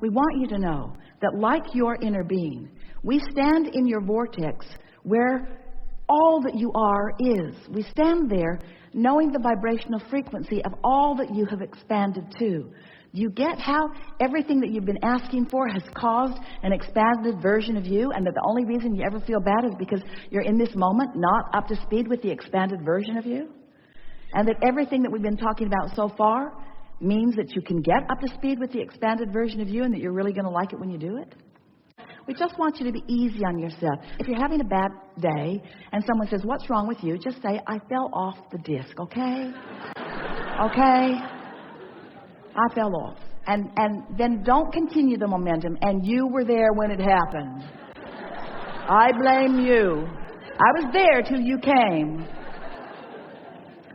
We want you to know that like your inner being, we stand in your vortex where all that you are is. We stand there knowing the vibrational frequency of all that you have expanded to. You get how everything that you've been asking for has caused an expanded version of you, and that the only reason you ever feel bad is because you're in this moment not up to speed with the expanded version of you? And that everything that we've been talking about so far means that you can get up to speed with the expanded version of you, and that you're really going to like it when you do it? We just want you to be easy on yourself. If you're having a bad day and someone says, "What's wrong with you?" just say, "I fell off the disc," okay? Okay? I fell off. And then don't continue the momentum. "And you were there when it happened. I blame you. I was there till you came."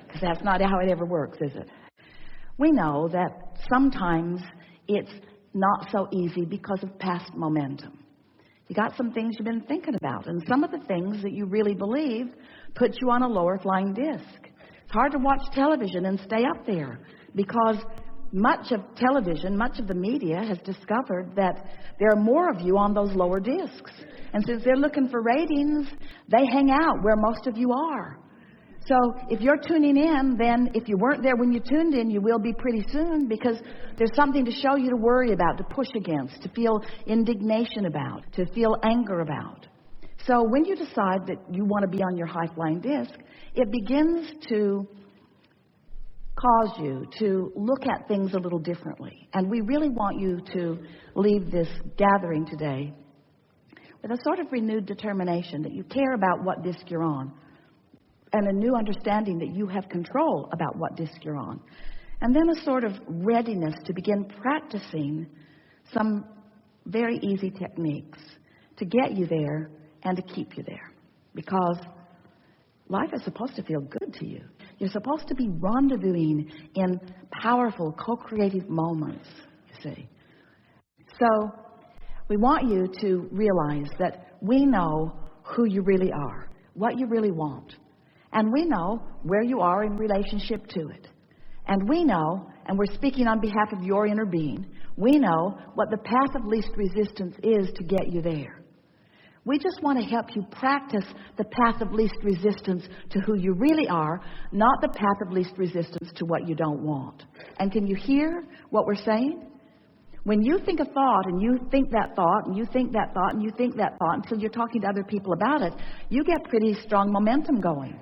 Because that's not how it ever works, is it? We know that sometimes it's not so easy because of past momentum. You got some things you've been thinking about, and some of the things that you really believe put you on a lower flying disc. It's hard to watch television and stay up there because much of television, much of the media has discovered that there are more of you on those lower discs. And since they're looking for ratings, they hang out where most of you are. So if you're tuning in, then if you weren't there when you tuned in, you will be pretty soon, because there's something to show you to worry about, to push against, to feel indignation about, to feel anger about. So when you decide that you want to be on your high-flying disc, it begins to cause you to look at things a little differently. And we really want you to leave this gathering today with a sort of renewed determination that you care about what disc you're on, and a new understanding that you have control about what disc you're on. And then a sort of readiness to begin practicing some very easy techniques to get you there and to keep you there. Because life is supposed to feel good to you. You're supposed to be rendezvousing in powerful, co-creative moments, you see. So we want you to realize that we know who you really are, what you really want. And we know where you are in relationship to it. And we know, and we're speaking on behalf of your inner being, we know what the path of least resistance is to get you there. We just want to help you practice the path of least resistance to who you really are, not the path of least resistance to what you don't want. And can you hear what we're saying? When you think a thought, and you think that thought, and you think that thought, and you think that thought, until you're talking to other people about it, you get pretty strong momentum going.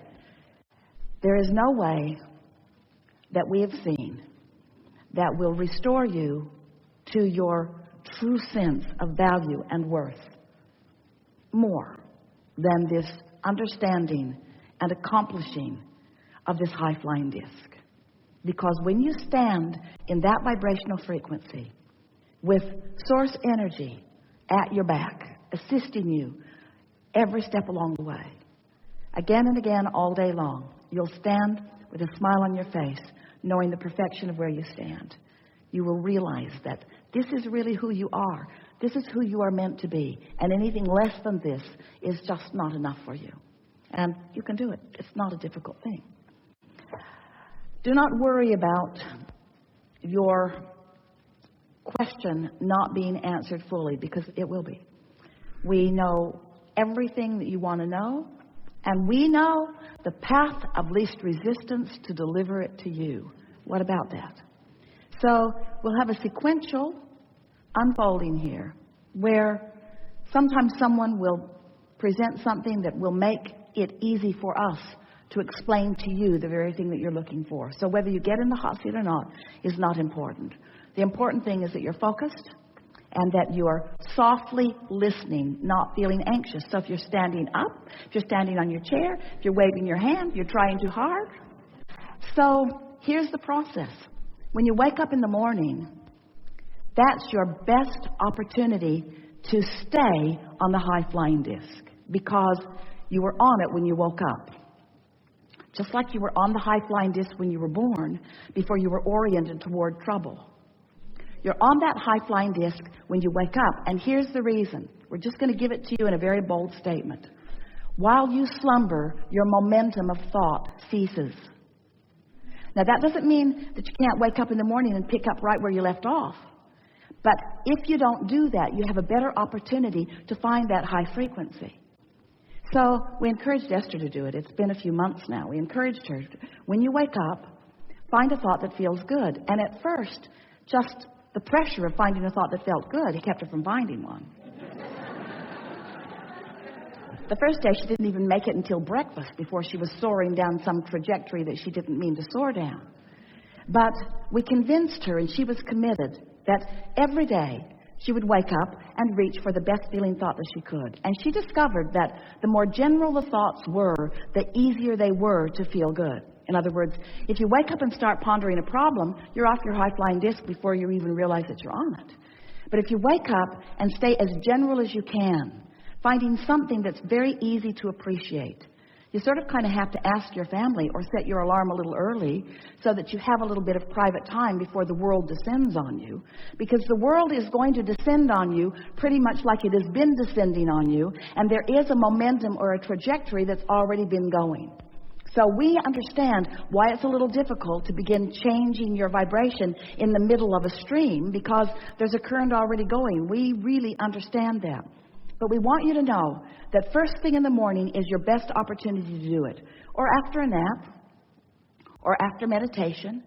There is no way that we have seen that will restore you to your true sense of value and worth more than this understanding and accomplishing of this high-flying disc. Because when you stand in that vibrational frequency with source energy at your back, assisting you every step along the way, again and again all day long, you'll stand with a smile on your face, knowing the perfection of where you stand. You will realize that this is really who you are. This is who you are meant to be. And anything less than this is just not enough for you. And you can do it. It's not a difficult thing. Do not worry about your question not being answered fully, because it will be. We know everything that you want to know. And we know the path of least resistance to deliver it to you. What about that? So we'll have a sequential unfolding here, where sometimes someone will present something that will make it easy for us to explain to you the very thing that you're looking for. So whether you get in the hot seat or not is not important. The important thing is that you're focused, and that you are softly listening, not feeling anxious. So if you're standing up, if you're standing on your chair, if you're waving your hand, you're trying too hard. So here's the process. When you wake up in the morning, that's your best opportunity to stay on the high-flying disc, because you were on it when you woke up. Just like you were on the high-flying disc when you were born, before you were oriented toward trouble. You're on that high-flying disc when you wake up. And here's the reason. We're just going to give it to you in a very bold statement. While you slumber, your momentum of thought ceases. Now, that doesn't mean that you can't wake up in the morning and pick up right where you left off. But if you don't do that, you have a better opportunity to find that high frequency. So we encouraged Esther to do it. It's been a few months now. We encouraged her, when you wake up, find a thought that feels good. And at first, just the pressure of finding a thought that felt good, he kept her from finding one. The first day, she didn't even make it until breakfast before she was soaring down some trajectory that she didn't mean to soar down. But we convinced her, and she was committed, that every day she would wake up and reach for the best feeling thought that she could. And she discovered that the more general the thoughts were, the easier they were to feel good. In other words, if you wake up and start pondering a problem, you're off your high-flying disc before you even realize that you're on it. But if you wake up and stay as general as you can, finding something that's very easy to appreciate, you sort of kind of have to ask your family or set your alarm a little early so that you have a little bit of private time before the world descends on you. Because the world is going to descend on you pretty much like it has been descending on you, and there is a momentum or a trajectory that's already been going. So we understand why it's a little difficult to begin changing your vibration in the middle of a stream, because there's a current already going. We really understand that. But we want you to know that first thing in the morning is your best opportunity to do it. Or after a nap, or after meditation.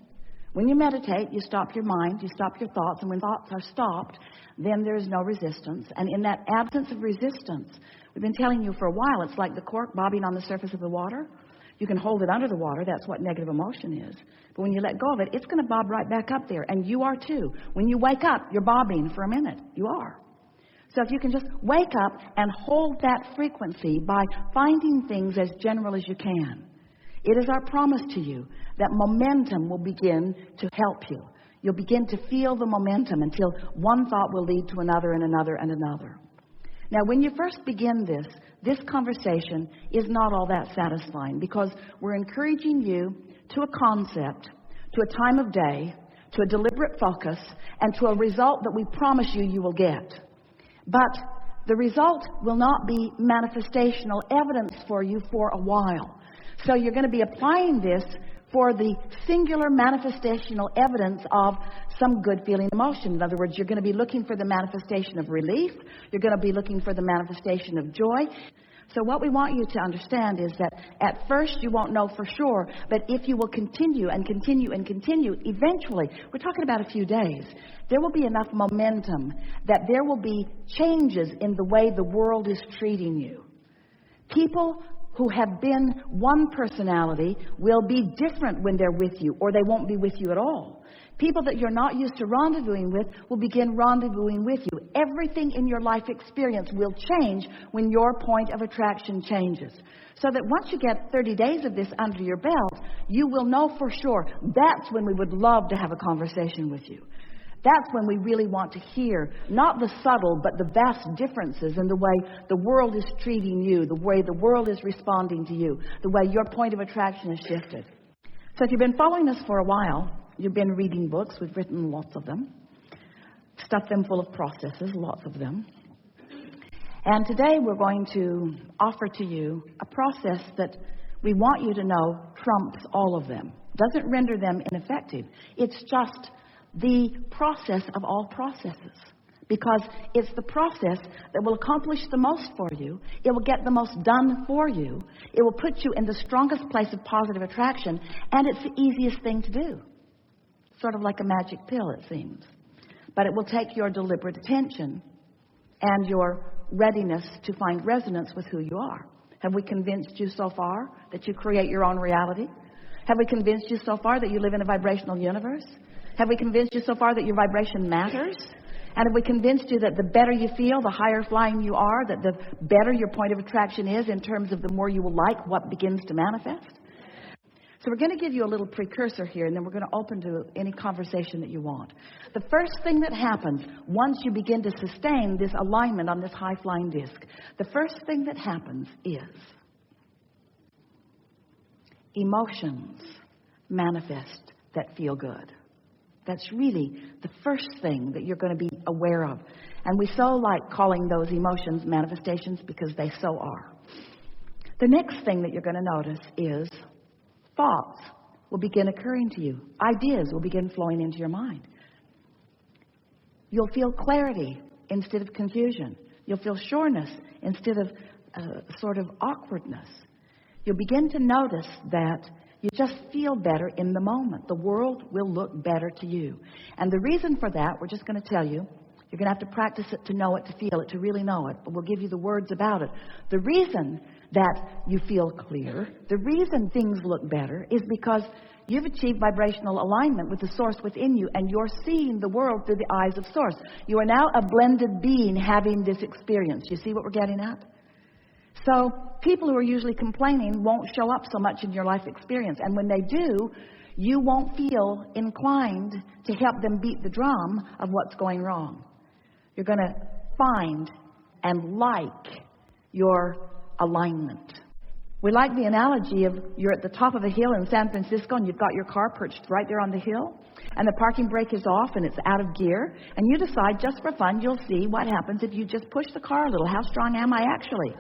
When you meditate, you stop your mind, you stop your thoughts, and when thoughts are stopped, then there is no resistance. And in that absence of resistance, we've been telling you for a while, it's like the cork bobbing on the surface of the water. You can hold it under the water. That's what negative emotion is. But when you let go of it, it's going to bob right back up there. And you are too. When you wake up, you're bobbing for a minute. You are. So if you can just wake up and hold that frequency by finding things as general as you can, it is our promise to you that momentum will begin to help you. You'll begin to feel the momentum until one thought will lead to another and another and another. Now, when you first begin this conversation is not all that satisfying, because we're encouraging you to a concept, to a time of day, to a deliberate focus, and to a result that we promise you you will get. But the result will not be manifestational evidence for you for a while. So you're going to be applying this for the singular manifestational evidence of some good feeling emotion. In other words, you're going to be looking for the manifestation of relief. You're going to be looking for the manifestation of joy. So what we want you to understand is that at first you won't know for sure, but if you will continue and continue and continue, eventually, we're talking about a few days, there will be enough momentum that there will be changes in the way the world is treating you. People who have been one personality will be different when they're with you, or they won't be with you at all. People that you're not used to rendezvousing with will begin rendezvousing with you. Everything in your life experience will change when your point of attraction changes. So that once you get 30 days of this under your belt, you will know for sure that's when we would love to have a conversation with you. That's when we really want to hear, not the subtle, but the vast differences in the way the world is treating you, the way the world is responding to you, the way your point of attraction has shifted. So if you've been following us for a while, you've been reading books. We've written lots of them, stuffed them full of processes, lots of them. And today we're going to offer to you a process that we want you to know trumps all of them. Doesn't render them ineffective. It's just the process of all processes, because it's the process that will accomplish the most for you. It will get the most done for you. It will put you in the strongest place of positive attraction, and it's the easiest thing to do. Sort of like a magic pill, it seems. But it will take your deliberate attention and your readiness to find resonance with who you are. Have we convinced you so far that you create your own reality? Have we convinced you so far that you live in a vibrational universe? Have we convinced you so far that your vibration matters? And have we convinced you that the better you feel, the higher flying you are, that the better your point of attraction is in terms of the more you will like what begins to manifest? So we're going to give you a little precursor here, and then we're going to open to any conversation that you want. The first thing that happens once you begin to sustain this alignment on this high-flying disc, the first thing that happens is emotions manifest that feel good. That's really the first thing that you're going to be aware of. And we so like calling those emotions manifestations because they so are. The next thing that you're going to notice is thoughts will begin occurring to you. Ideas will begin flowing into your mind. You'll feel clarity instead of confusion. You'll feel sureness instead of sort of awkwardness. You'll begin to notice that you just feel better in the moment. The world will look better to you. And the reason for that, we're just going to tell you. You're going to have to practice it to know it, to feel it, to really know it. But we'll give you the words about it. The reason that you feel clear, the reason things look better, is because you've achieved vibrational alignment with the source within you, and you're seeing the world through the eyes of source. You are now a blended being having this experience. You see what we're getting at? So people who are usually complaining won't show up so much in your life experience. And when they do, you won't feel inclined to help them beat the drum of what's going wrong. You're going to find and like your alignment. We like the analogy of you're at the top of a hill in San Francisco and you've got your car perched right there on the hill, and the parking brake is off and it's out of gear, and you decide just for fun you'll see what happens if you just push the car a little. How strong am I actually?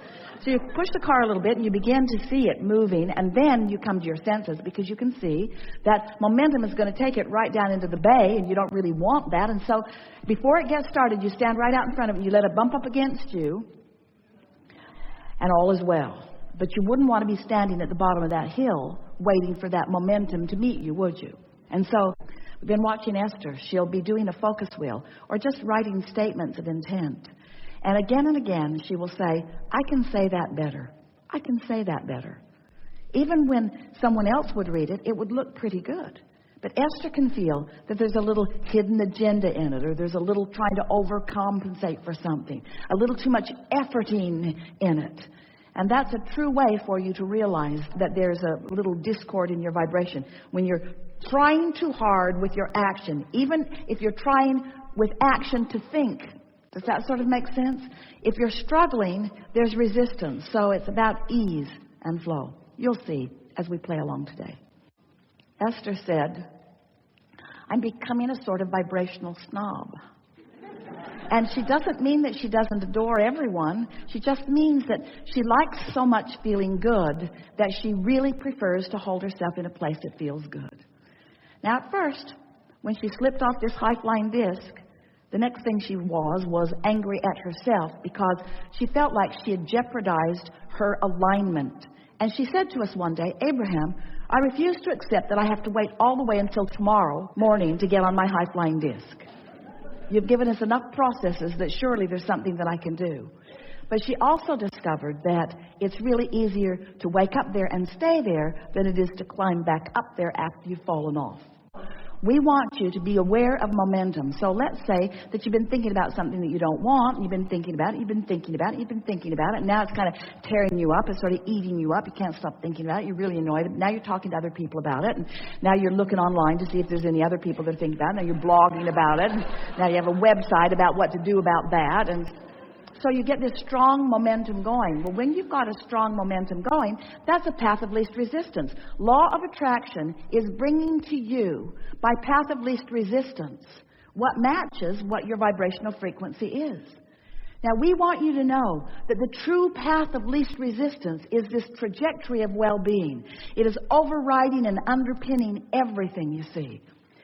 So you push the car a little bit and you begin to see it moving, and then you come to your senses because you can see that momentum is going to take it right down into the bay, and you don't really want that. And so before it gets started, you stand right out in front of it, you let it bump up against you, and all is well. But you wouldn't want to be standing at the bottom of that hill waiting for that momentum to meet you, would you? And so we've been watching Esther. She'll be doing a focus wheel or just writing statements of intent. And again, she will say, I can say that better. I can say that better. Even when someone else would read it, it would look pretty good. But Esther can feel that there's a little hidden agenda in it, or there's a little trying to overcompensate for something, a little too much efforting in it. And that's a true way for you to realize that there's a little discord in your vibration. When you're trying too hard with your action, even if you're trying with action to think, does that sort of make sense? If you're struggling, there's resistance. So it's about ease and flow. You'll see as we play along today. Esther said, I'm becoming a sort of vibrational snob. And she doesn't mean that she doesn't adore everyone. She just means that she likes so much feeling good that she really prefers to hold herself in a place that feels good. Now, at first, when she slipped off this high-flying disc, the next thing she was angry at herself because she felt like she had jeopardized her alignment. And she said to us one day, Abraham, I refuse to accept that I have to wait all the way until tomorrow morning to get on my high-flying disc. You've given us enough processes that surely there's something that I can do. But she also discovered that it's really easier to wake up there and stay there than it is to climb back up there after you've fallen off. We want you to be aware of momentum. So let's say that you've been thinking about something that you don't want, and you've been thinking about it, you've been thinking about it, you've been thinking about it, and now it's kind of tearing you up, it's sort of eating you up, you can't stop thinking about it, you're really annoyed, now you're talking to other people about it, and now you're looking online to see if there's any other people that are thinking about it, now you're blogging about it, and now you have a website about what to do about that, and so you get this strong momentum going. Well, when you've got a strong momentum going, that's a path of least resistance. Law of attraction is bringing to you, by path of least resistance, what matches what your vibrational frequency is. Now, we want you to know that the true path of least resistance is this trajectory of well-being. It is overriding and underpinning everything you see.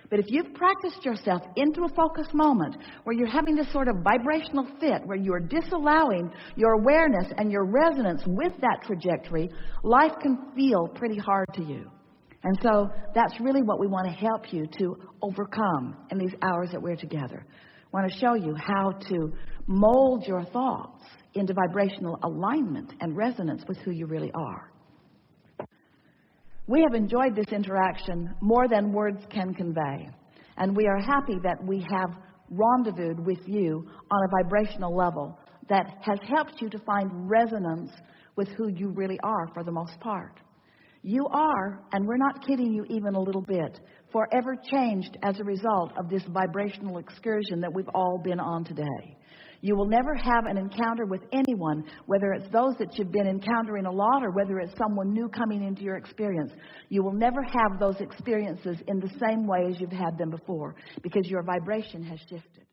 But if you've practiced yourself into a focus moment where you're having this sort of vibrational fit, where you're disallowing your awareness and your resonance with that trajectory, life can feel pretty hard to you. And so that's really what we want to help you to overcome in these hours that we're together. I want to show you how to mold your thoughts into vibrational alignment and resonance with who you really are. We have enjoyed this interaction more than words can convey. And we are happy that we have rendezvoused with you on a vibrational level that has helped you to find resonance with who you really are for the most part. You are, and we're not kidding you even a little bit, forever changed as a result of this vibrational excursion that we've all been on today. You will never have an encounter with anyone, whether it's those that you've been encountering a lot or whether it's someone new coming into your experience. You will never have those experiences in the same way as you've had them before because your vibration has shifted.